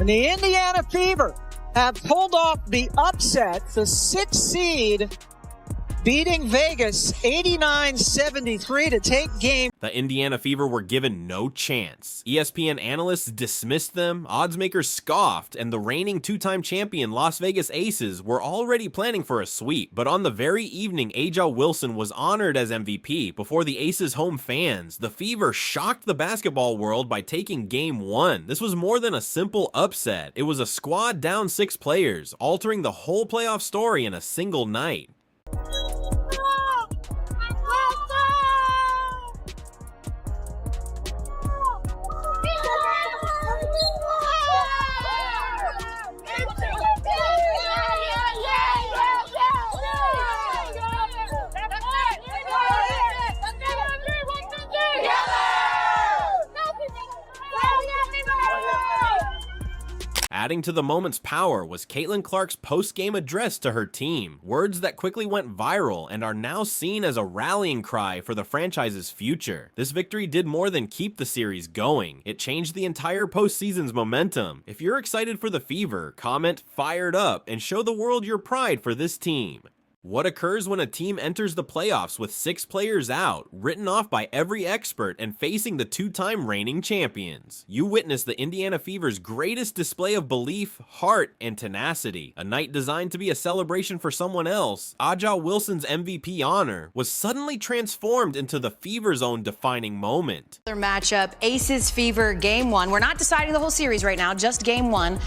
And the Indiana Fever have pulled off the upset, the 6th seed, beating Vegas 89-73 to take game. The Indiana Fever were given no chance. ESPN analysts dismissed them, oddsmakers scoffed, and the reigning two-time champion Las Vegas Aces were already planning for a sweep. But on the very evening Aja Wilson was honored as MVP before the Aces home fans, the Fever shocked the basketball world by taking Game 1. This was more than a simple upset. It was a squad down 6 players, altering the whole playoff story in a single night. Adding to the moment's power was Caitlin Clark's post-game address to her team, words that quickly went viral and are now seen as a rallying cry for the franchise's future. This victory did more than keep the series going. It changed the entire postseason's momentum. If you're excited for the Fever, comment "fired up" and show the world your pride for this team. What occurs when a team enters the playoffs with 6 players out, written off by every expert, and facing the two-time reigning champions? You witnessed the Indiana Fever's greatest display of belief, heart, and tenacity. A night designed to be a celebration for someone else, Aja Wilson's MVP honor was suddenly transformed into the Fever's own defining moment. Their matchup, Aces Fever, Game 1. We're not deciding the whole series right now, just Game 1.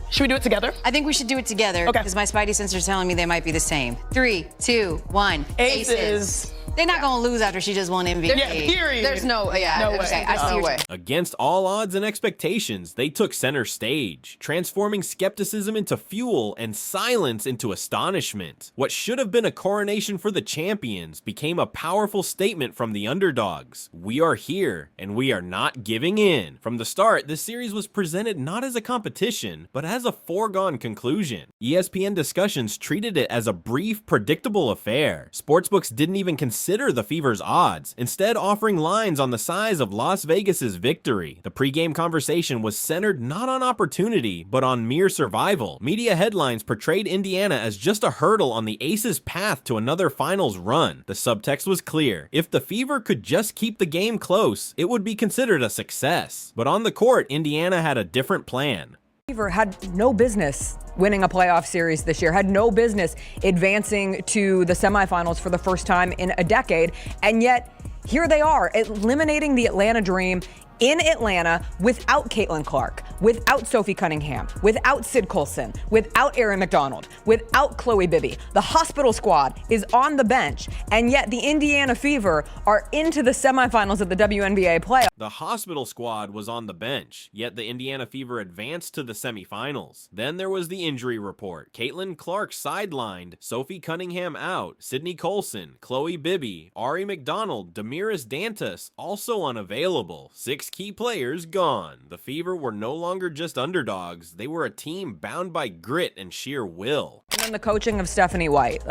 Should we do it together? I think we should do it together. Okay. Because my spidey sense are telling me they might be the same. 3, 2, 1. Aces. They're not going to lose after she just won MVP. Yeah, period. There's no way. Okay, I see no way. Against all odds and expectations, they took center stage, transforming skepticism into fuel and silence into astonishment. What should have been a coronation for the champions became a powerful statement from the underdogs. We are here, and we are not giving in. From the start, this series was presented not as a competition, but as a foregone conclusion. ESPN discussions treated it as a brief, predictable affair. Sportsbooks didn't even consider the Fever's odds, instead offering lines on the size of Las Vegas's victory. The pregame conversation was centered not on opportunity, but on mere survival. Media headlines portrayed Indiana as just a hurdle on the Aces' path to another finals run. The subtext was clear. If the Fever could just keep the game close, it would be considered a success. But on the court, Indiana had a different plan. Fever had no business winning a playoff series this year, had no business advancing to the semifinals for the first time in a decade, and yet here they are, eliminating the Atlanta Dream in Atlanta without Caitlin Clark, without Sophie Cunningham, without Sid Colson, without Erin McDonald, without Chloe Bibby. The hospital squad is on the bench, and yet the Indiana Fever are into the semifinals of the WNBA playoffs. The hospital squad was on the bench, yet the Indiana Fever advanced to the semifinals. Then there was the injury report. Caitlin Clark sidelined, Sophie Cunningham out, Sydney Colson, Chloe Bibby, Ari McDonald, Damiris Dantas also unavailable. 6 key players gone. The Fever were no longer just underdogs, they were a team bound by grit and sheer will. And then the coaching of Stephanie White.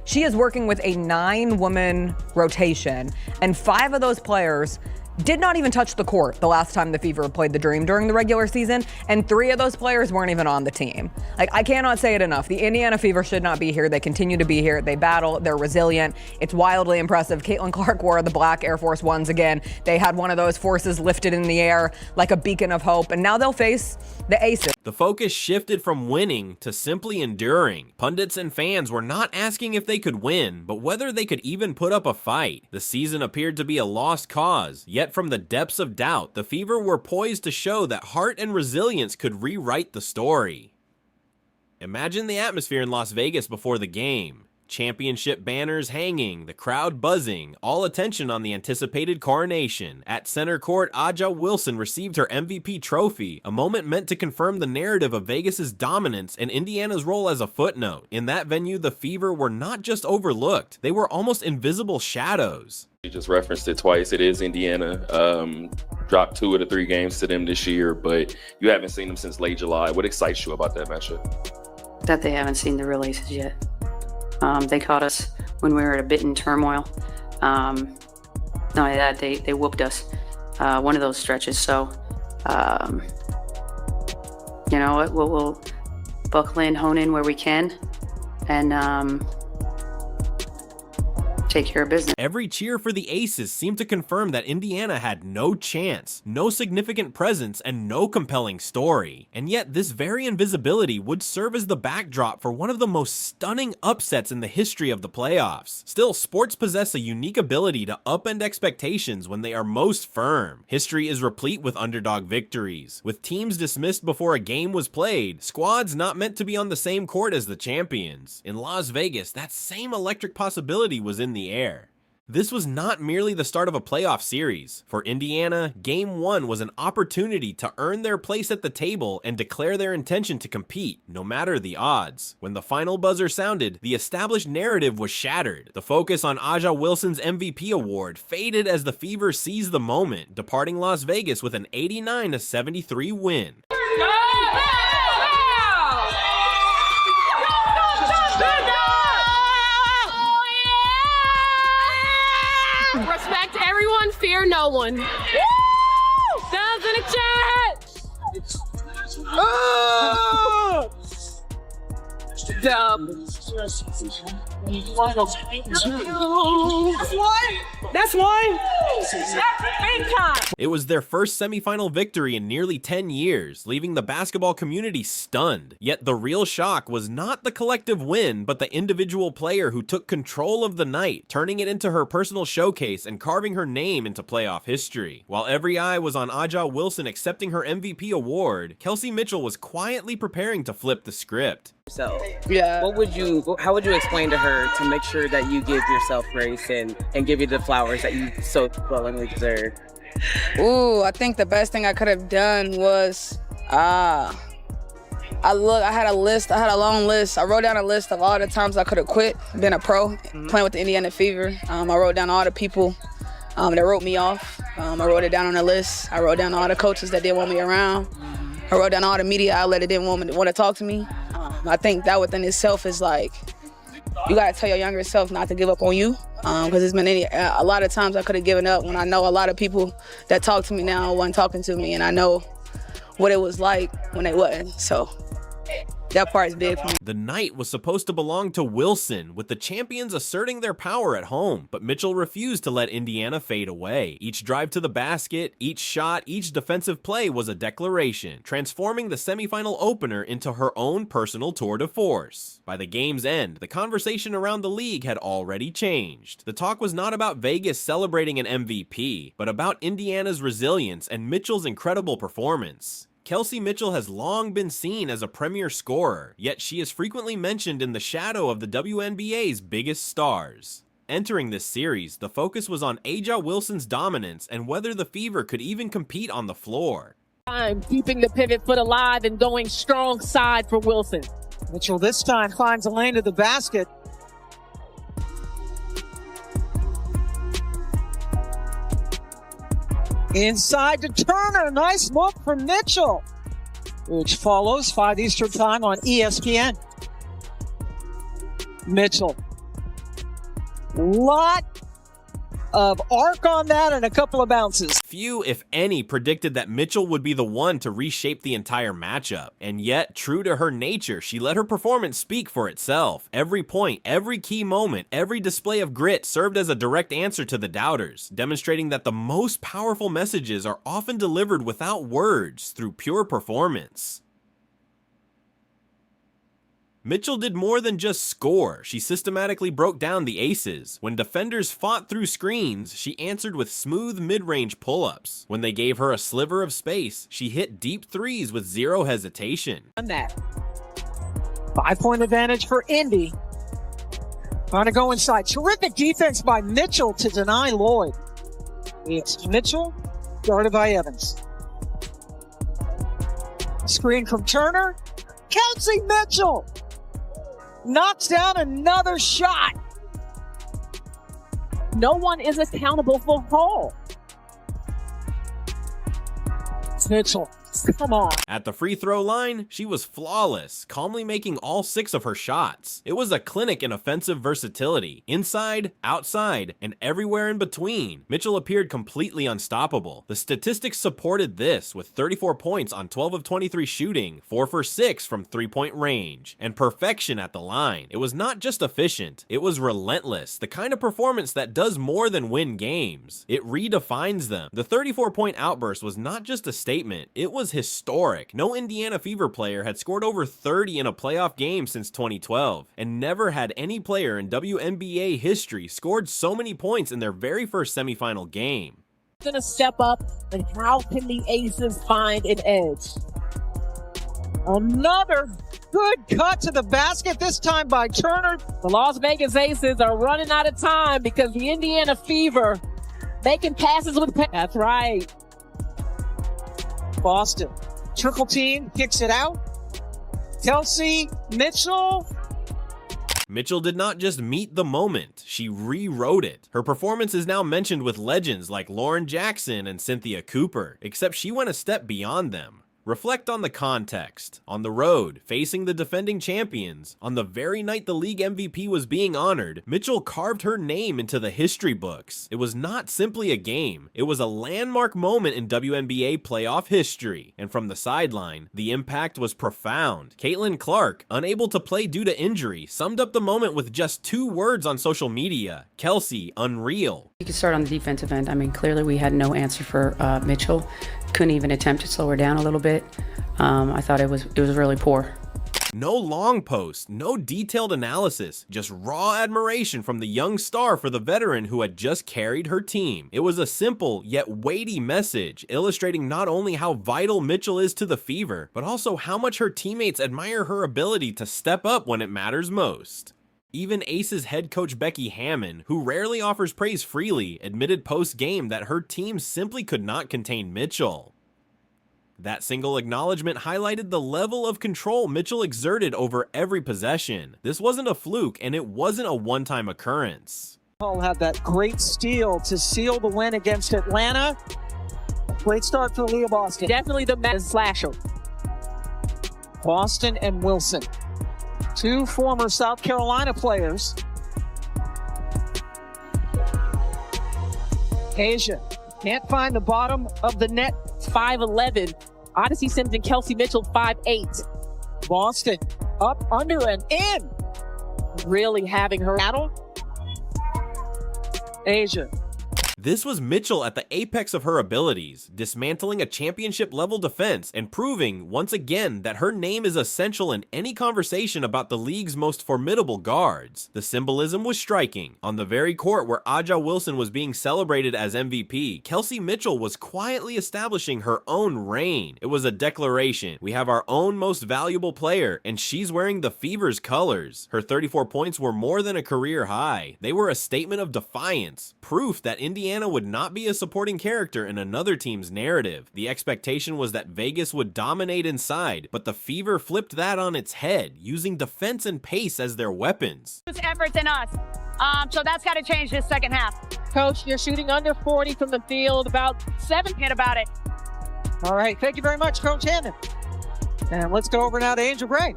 She is working with a 9-woman rotation, and 5 of those players did not even touch the court the last time the Fever played the Dream during the regular season, and 3 of those players weren't even on the team. I cannot say it enough. The Indiana Fever should not be here. They continue to be here. They battle. They're resilient. It's wildly impressive. Caitlin Clark wore the black Air Force Ones again. They had one of those forces lifted in the air like a beacon of hope, and now they'll face the Aces. The focus shifted from winning to simply enduring. Pundits and fans were not asking if they could win, but whether they could even put up a fight. The season appeared to be a lost cause, yet from the depths of doubt, the Fever were poised to show that heart and resilience could rewrite the story. Imagine the atmosphere in Las Vegas before the game. Championship banners hanging, the crowd buzzing, all attention on the anticipated coronation. At center court, Aja Wilson received her MVP trophy, a moment meant to confirm the narrative of Vegas's dominance and Indiana's role as a footnote. In that venue, the Fever were not just overlooked, they were almost invisible shadows. You just referenced it twice. It is Indiana. Dropped 2 of the 3 games to them this year, but you haven't seen them since late July. What excites you about that matchup? That they haven't seen the releases yet. They caught us when we were at a bit in turmoil. Not only that, they whooped us one of those stretches. So you know what, we'll buckle in, hone in where we can, and take care of business. Every cheer for the Aces seemed to confirm that Indiana had no chance, no significant presence, and no compelling story. And yet, this very invisibility would serve as the backdrop for one of the most stunning upsets in the history of the playoffs. Still, sports possess a unique ability to upend expectations when they are most firm. History is replete with underdog victories, with teams dismissed before a game was played, squads not meant to be on the same court as the champions. In Las Vegas, that same electric possibility was in the air. This was not merely the start of a playoff series. For Indiana, Game 1 was an opportunity to earn their place at the table and declare their intention to compete, no matter the odds. When the final buzzer sounded, the established narrative was shattered. The focus on Aja Wilson's MVP award faded as the Fever seized the moment, departing Las Vegas with an 89-73 win. Respect everyone, fear no one. Woo! Sounds in the chat. Dub. That's one. That's big time. It was their first semifinal victory in nearly 10 years, leaving the basketball community stunned. Yet the real shock was not the collective win, but the individual player who took control of the night, turning it into her personal showcase and carving her name into playoff history. While every eye was on Aja Wilson accepting her MVP award, Kelsey Mitchell was quietly preparing to flip the script. So, yeah, how would you explain to her to make sure that you give yourself grace and give you the flowers that you so willingly deserve? Ooh, I think the best thing I could have done was, I had a long list. I wrote down a list of all the times I could have quit, been a pro, playing with the Indiana Fever. I wrote down all the people that wrote me off. I wrote it down on a list. I wrote down all the coaches that didn't want me around. I wrote down all the media outlets that didn't want to talk to me. I think that within itself is like, you gotta tell your younger self not to give up on you, because it's been a lot of times I could have given up when I know a lot of people that talk to me now weren't talking to me, and I know what it was like when they wasn't. So that part is big for me. The night was supposed to belong to Wilson, with the champions asserting their power at home, but Mitchell refused to let Indiana fade away. Each drive to the basket, each shot, each defensive play was a declaration, transforming the semifinal opener into her own personal tour de force. By the game's end, the conversation around the league had already changed. The talk was not about Vegas celebrating an MVP, but about Indiana's resilience and Mitchell's incredible performance. Kelsey Mitchell has long been seen as a premier scorer, yet she is frequently mentioned in the shadow of the WNBA's biggest stars. Entering this series, the focus was on Aja Wilson's dominance and whether the Fever could even compete on the floor. I'm keeping the pivot foot alive and going strong side for Wilson. Mitchell this time finds a lane to the basket. Inside to Turner. Nice look from Mitchell, which follows 5 Eastern time on ESPN. Mitchell. Lot of arc on that and a couple of bounces. Few, if any, predicted that Mitchell would be the one to reshape the entire matchup. And yet, true to her nature, she let her performance speak for itself. Every point, every key moment, every display of grit served as a direct answer to the doubters, demonstrating that the most powerful messages are often delivered without words, through pure performance. Mitchell did more than just score. She systematically broke down the aces. When defenders fought through screens, she answered with smooth mid-range pull-ups. When they gave her a sliver of space, she hit deep threes with zero hesitation. On that. 5-point advantage for Indy. Trying to go inside. Terrific defense by Mitchell to deny Lloyd. It's Mitchell, guarded by Evans. Screen from Turner. Kelsey Mitchell knocks down another shot. No one is accountable for Hall. Mitchell Come on. At the free throw line, she was flawless, calmly making all 6 of her shots. It was a clinic in offensive versatility, inside, outside, and everywhere in between. Mitchell appeared completely unstoppable. The statistics supported this, with 34 points on 12 of 23 shooting, 4 for 6 from three-point range, and perfection at the line. It was not just efficient, it was relentless, the kind of performance that does more than win games. It redefines them. The 34-point outburst was not just a statement, it was historic. No Indiana Fever player had scored over 30 in a playoff game since 2012, and never had any player in WNBA history scored so many points in their very first semifinal game. Gonna step up, and how can the Aces find an edge? Another good cut to the basket, this time by Turner. The Las Vegas Aces are running out of time because the Indiana Fever making passes with. That's right. Boston. Triple team, kicks it out. Kelsey Mitchell. Mitchell did not just meet the moment, she rewrote it. Her performance is now mentioned with legends like Lauren Jackson and Cynthia Cooper, except she went a step beyond them. Reflect on the context. On the road, facing the defending champions, on the very night the league MVP was being honored, Mitchell carved her name into the history books. It was not simply a game, it was a landmark moment in WNBA playoff history. And from the sideline, the impact was profound. Caitlin Clark, unable to play due to injury, summed up the moment with just 2 words on social media: Kelsey, unreal. You could start on the defensive end. I mean, clearly we had no answer for Mitchell. Couldn't even attempt to slow her down a little bit. I thought it was really poor. No long post, no detailed analysis, just raw admiration from the young star for the veteran who had just carried her team. It was a simple yet weighty message, illustrating not only how vital Mitchell is to the Fever, but also how much her teammates admire her ability to step up when it matters most. Even Aces head coach Becky Hammon, who rarely offers praise freely, admitted post-game that her team simply could not contain Mitchell. That single acknowledgement highlighted the level of control Mitchell exerted over every possession. This wasn't a fluke, and it wasn't a one-time occurrence. Paul had that great steal to seal the win against Atlanta. Great start for Leah Boston. Definitely the best slasher. Boston and Wilson. 2 former South Carolina players. Asia can't find the bottom of the net. 5'11". Odyssey Sims and Kelsey Mitchell 5'8". Boston up, under, and in. Really having her battle. Asia. This was Mitchell at the apex of her abilities, dismantling a championship-level defense and proving, once again, that her name is essential in any conversation about the league's most formidable guards. The symbolism was striking. On the very court where Aja Wilson was being celebrated as MVP, Kelsey Mitchell was quietly establishing her own reign. It was a declaration. We have our own most valuable player, and she's wearing the Fever's colors. Her 34 points were more than a career high. They were a statement of defiance, proof that Indiana would not be a supporting character in another team's narrative. The expectation was that Vegas would dominate inside, but the Fever flipped that on its head, using defense and pace as their weapons. Effort than us. So that's got to change this second half. Coach, you're shooting under 40 from the field, about 7. Hit about it. All right, thank you very much, Coach Hammond. And let's go over now to Angel Gray.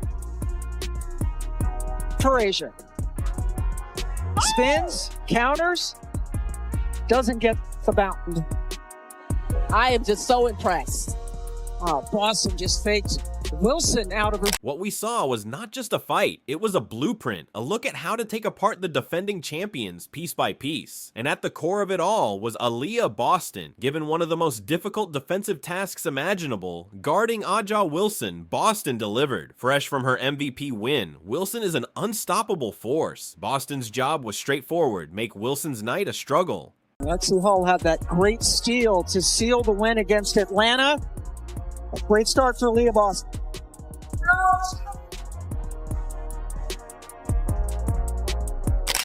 For Asia. Spins, counters, doesn't get the bound. I am just so impressed. Oh, Boston just faked Wilson out of her. What we saw was not just a fight, it was a blueprint, a look at how to take apart the defending champions piece by piece. And at the core of it all was Aaliyah Boston. Given one of the most difficult defensive tasks imaginable, guarding Aja Wilson, Boston delivered. Fresh from her MVP win, Wilson is an unstoppable force. Boston's job was straightforward, make Wilson's night a struggle. Lexi Hall had that great steal to seal the win against Atlanta. A great start for Leah Boston.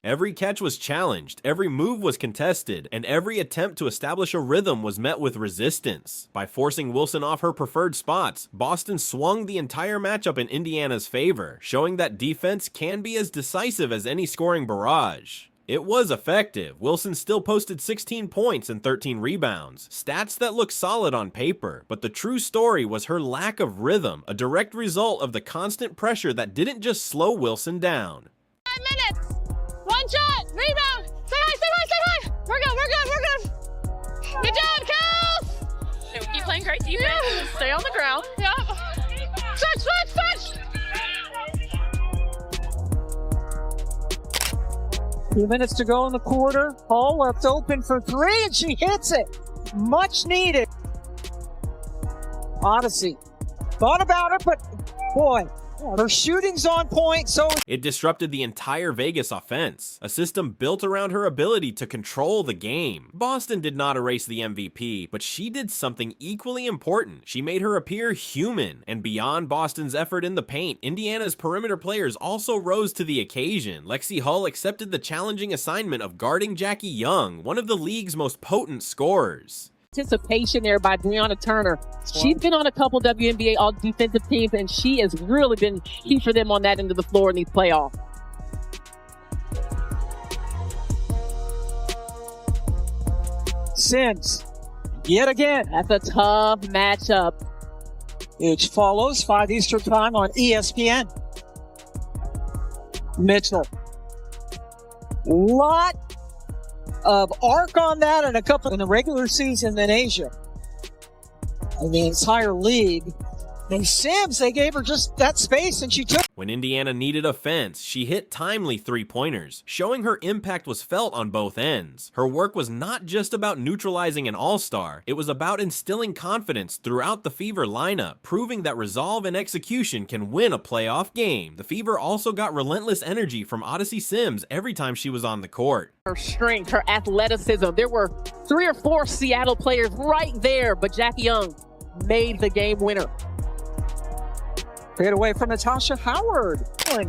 Every catch was challenged, every move was contested, and every attempt to establish a rhythm was met with resistance. By forcing Wilson off her preferred spots, Boston swung the entire matchup in Indiana's favor, showing that defense can be as decisive as any scoring barrage. It was effective. Wilson still posted 16 points and 13 rebounds, stats that look solid on paper, but the true story was her lack of rhythm, a direct result of the constant pressure that didn't just slow Wilson down. 5 minutes. One shot. Rebound. Stay high. We're good. Good job, Kels. Keep playing great defense. Yeah. Stay on the ground. Yep. Switch. 2 minutes to go in the quarter. Hall left open for three, and she hits it. Much needed. Odyssey. Thought about it, but boy, her shooting's on point, so... It disrupted the entire Vegas offense, a system built around her ability to control the game. Boston did not erase the MVP, but she did something equally important. She made her appear human, and beyond Boston's effort in the paint, Indiana's perimeter players also rose to the occasion. Lexi Hull accepted the challenging assignment of guarding Jackie Young, one of the league's most potent scorers. Anticipation there by Brianna Turner. She's been on a couple WNBA all defensive teams, and she has really been key for them on that end of the floor in these playoffs. Sims, yet again. That's a tough matchup. Which follows 5 Eastern time on ESPN. Mitchell. Lot of arc on that and a couple in the regular season in Asia. In the entire league. And Sims, they gave her just that space and she took. When Indiana needed offense, she hit timely three-pointers, showing her impact was felt on both ends. Her work was not just about neutralizing an all-star, it was about instilling confidence throughout the Fever lineup, proving that resolve and execution can win a playoff game. The Fever also got relentless energy from Odyssey Sims every time she was on the court. Her strength, her athleticism. There were 3 or 4 Seattle players right there, but Jackie Young made the game winner. Fade away from Natasha Howard.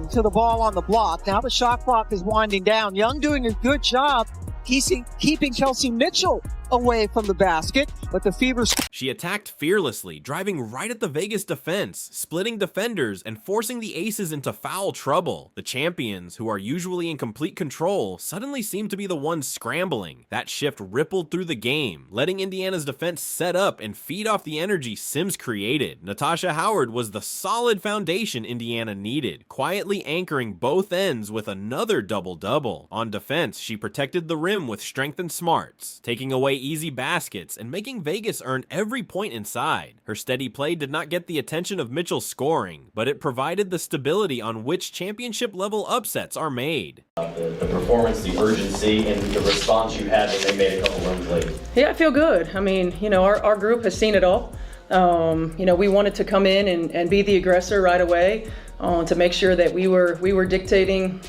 To the ball on the block. Now the shot clock is winding down. Young doing a good job keeping Kelsey Mitchell away from the basket, but the Fever... She attacked fearlessly, driving right at the Vegas defense, splitting defenders, and forcing the Aces into foul trouble. The champions, who are usually in complete control, suddenly seemed to be the ones scrambling. That shift rippled through the game, letting Indiana's defense set up and feed off the energy Sims created. Natasha Howard was the solid foundation Indiana needed, quietly anchoring both ends with another double-double. On defense, she protected the rim with strength and smarts, taking away easy baskets and making Vegas earn every point inside. Her steady play did not get the attention of Mitchell's scoring, but it provided the stability on which championship-level upsets are made. The performance, the urgency, and the response you had when they made a couple runs late. Yeah, I feel good. I mean, you know, our group has seen it all. You know, we wanted to come in and be the aggressor right away to make sure that we were dictating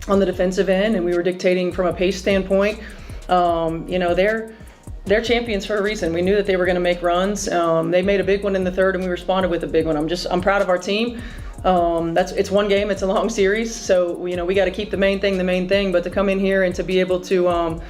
on the defensive end and we were dictating from a pace standpoint. You know, they're champions for a reason. We knew that they were going to make runs. They made a big one in the third, and we responded with a big one. I'm proud of our team. It's one game. It's a long series, so you know we got to keep the main thing. But to come in here and to be able to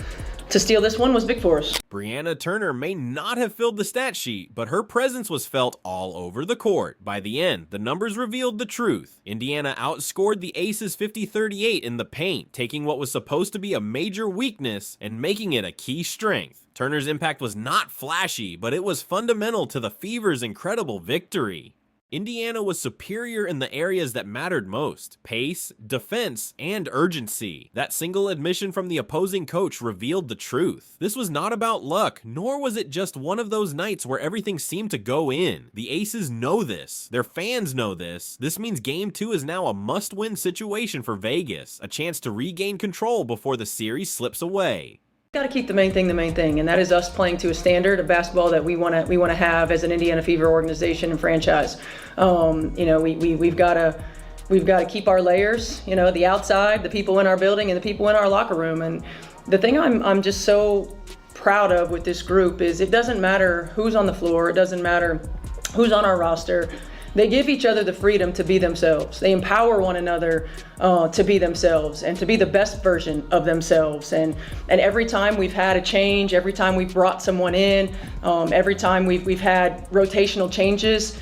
steal this one was big for us. Brianna Turner may not have filled the stat sheet, but her presence was felt all over the court. By the end, the numbers revealed the truth. Indiana outscored the Aces 50-38 in the paint, taking what was supposed to be a major weakness and making it a key strength. Turner's impact was not flashy, but it was fundamental to the Fever's incredible victory. Indiana was superior in the areas that mattered most: pace, defense, and urgency. That single admission from the opposing coach revealed the truth. This was not about luck, nor was it just one of those nights where everything seemed to go in. The Aces know this. Their fans know this. This means Game 2 is now a must-win situation for Vegas, a chance to regain control before the series slips away. Got to keep the main thing, and that is us playing to a standard of basketball that we want to have as an Indiana Fever organization and franchise. You know, we've got to keep our layers. You know, the outside, the people in our building, and the people in our locker room. And the thing I'm just so proud of with this group is it doesn't matter who's on the floor. It doesn't matter who's on our roster. They give each other the freedom to be themselves. They empower one another to be themselves and to be the best version of themselves. And every time we've had a change, every time we've brought someone in, every time we've had rotational changes,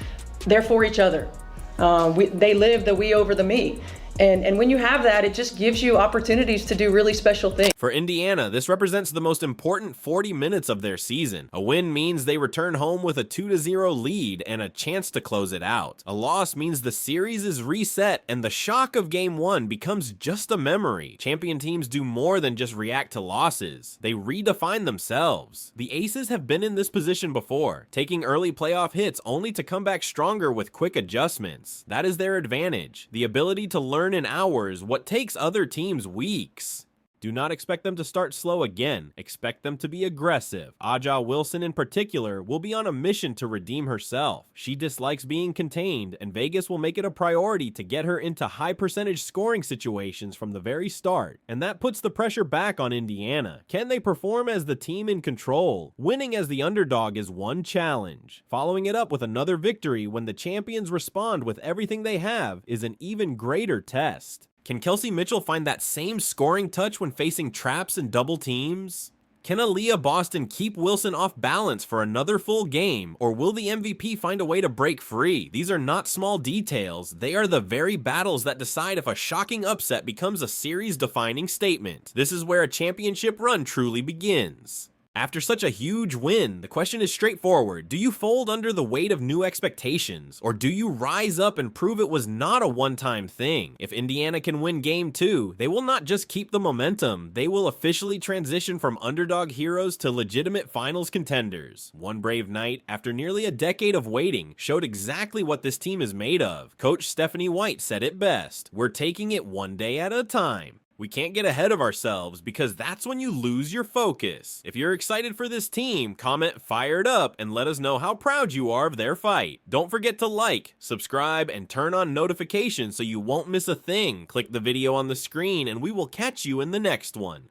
they're for each other. They live the we over the me. And when you have that, it just gives you opportunities to do really special things. For Indiana, this represents the most important 40 minutes of their season. A win means they return home with a 2-0 lead and a chance to close it out. A loss means the series is reset and the shock of Game 1 becomes just a memory. Champion teams do more than just react to losses. They redefine themselves. The Aces have been in this position before, taking early playoff hits only to come back stronger with quick adjustments. That is their advantage, the ability to learn in hours what takes other teams weeks. Do not expect them to start slow again. Expect them to be aggressive. Aja Wilson in particular will be on a mission to redeem herself. She dislikes being contained, and Vegas will make it a priority to get her into high percentage scoring situations from the very start. And that puts the pressure back on Indiana. Can they perform as the team in control? Winning as the underdog is one challenge. Following it up with another victory when the champions respond with everything they have is an even greater test. Can Kelsey Mitchell find that same scoring touch when facing traps and double teams? Can Aaliyah Boston keep Wilson off balance for another full game, or will the MVP find a way to break free? These are not small details. They are the very battles that decide if a shocking upset becomes a series-defining statement. This is where a championship run truly begins. After such a huge win, the question is straightforward. Do you fold under the weight of new expectations, or do you rise up and prove it was not a one-time thing? If Indiana can win Game 2, they will not just keep the momentum, they will officially transition from underdog heroes to legitimate finals contenders. One brave night, after nearly a decade of waiting, showed exactly what this team is made of. Coach Stephanie White said it best: "We're taking it one day at a time." We can't get ahead of ourselves because that's when you lose your focus. If you're excited for this team, comment "fired up" and let us know how proud you are of their fight. Don't forget to like, subscribe, and turn on notifications so you won't miss a thing. Click the video on the screen and we will catch you in the next one.